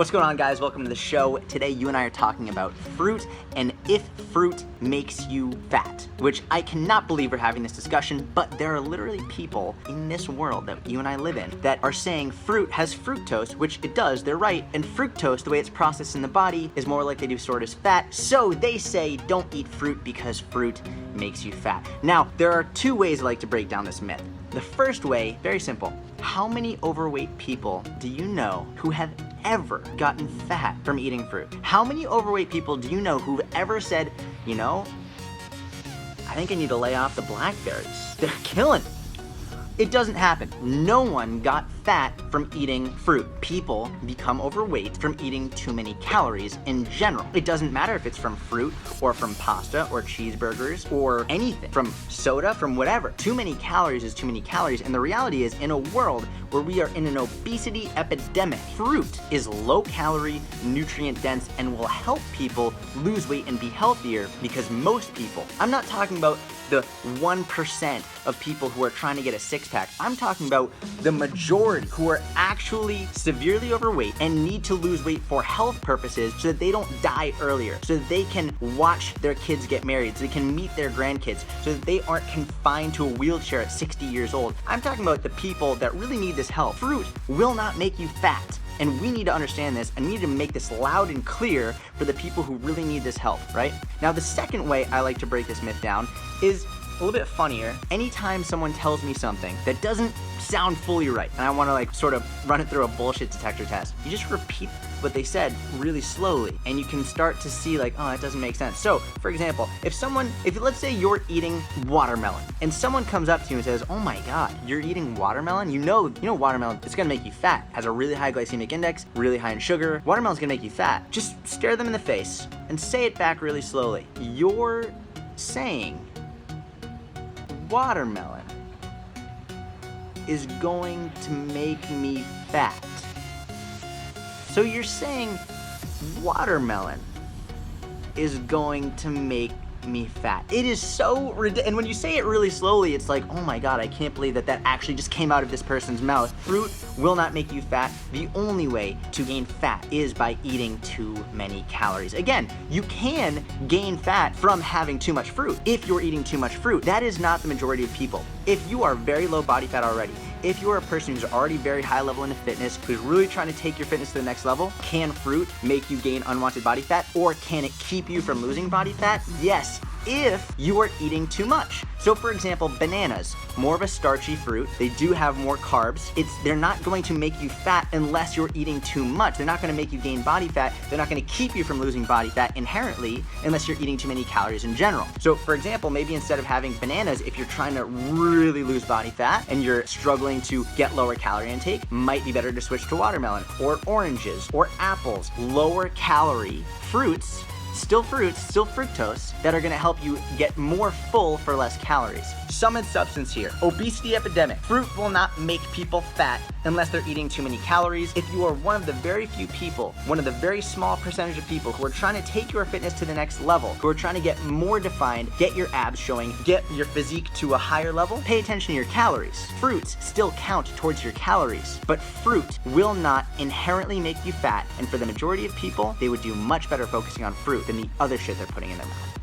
What's going on, guys? Welcome to the show. Today you and I are talking about fruit and if fruit makes you fat, which I cannot believe we're having this discussion, but there are literally people in this world that you and I live in that are saying fruit has fructose, which it does, they're right, and fructose, the way it's processed in the body, is more likely to be stored as fat, so they say don't eat fruit because fruit makes you fat. Now, there are two ways I like to break down this myth. The first way, very simple. How many overweight people do you know who have ever gotten fat from eating fruit? How many overweight people do you know who've ever said, you know, I think I need to lay off the blackberries. They're killing me. It doesn't happen. No one got fat from eating fruit. People become overweight from eating too many calories in general. It doesn't matter if it's from fruit or from pasta or cheeseburgers or anything, from soda, from whatever. Too many calories is too many calories, and the reality is, in a world where we are in an obesity epidemic, fruit is low calorie, nutrient dense, and will help people lose weight and be healthier because most people, I'm not talking about the 1% of people who are trying to get a six-pack. I'm talking about the majority who are actually severely overweight and need to lose weight for health purposes so that they don't die earlier, so that they can watch their kids get married, so they can meet their grandkids, so that they aren't confined to a wheelchair at 60 years old. I'm talking about the people that really need this help. Fruit will not make you fat. And we need to understand this, and we need to make this loud and clear for the people who really need this help, right? Now, the second way I like to break this myth down is a little bit funnier. Anytime someone tells me something that doesn't sound fully right, and I wanna sort of run it through a bullshit detector test, you just repeat what they said really slowly, and you can start to see like, oh, that doesn't make sense. So, for example, if let's say you're eating watermelon, and someone comes up to you and says, oh my God, you're eating watermelon? You know watermelon, it's gonna make you fat. Has a really high glycemic index, really high in sugar. Watermelon's gonna make you fat. Just stare them in the face and say it back really slowly. You're saying watermelon is going to make me fat. So you're saying watermelon is going to make me fat. It is so ridiculous. And when you say it really slowly, it's like, oh my God, I can't believe that actually just came out of this person's mouth. Fruit will not make you fat. The only way to gain fat is by eating too many calories. Again, you can gain fat from having too much fruit if you're eating too much fruit. That is not the majority of people. If you are very low body fat already, if you're a person who's already very high level into fitness, who's really trying to take your fitness to the next level, can fruit make you gain unwanted body fat, or can it keep you from losing body fat? Yes, if you are eating too much. So for example, bananas, more of a starchy fruit. They do have more carbs. They're not going to make you fat unless you're eating too much. They're not gonna make you gain body fat. They're not gonna keep you from losing body fat inherently unless you're eating too many calories in general. So for example, maybe instead of having bananas, if you're trying to really lose body fat and you're struggling to get lower calorie intake, might be better to switch to watermelon or oranges or apples, lower calorie fruits, still fructose, that are gonna help you get more full for less calories. Sum and substance here. Obesity epidemic. Fruit will not make people fat unless they're eating too many calories. If you are one of the very few people, one of the very small percentage of people who are trying to take your fitness to the next level, who are trying to get more defined, get your abs showing, get your physique to a higher level, pay attention to your calories. Fruits still count towards your calories, but fruit will not inherently make you fat, and for the majority of people, they would do much better focusing on fruit than the other shit they're putting in their mouth.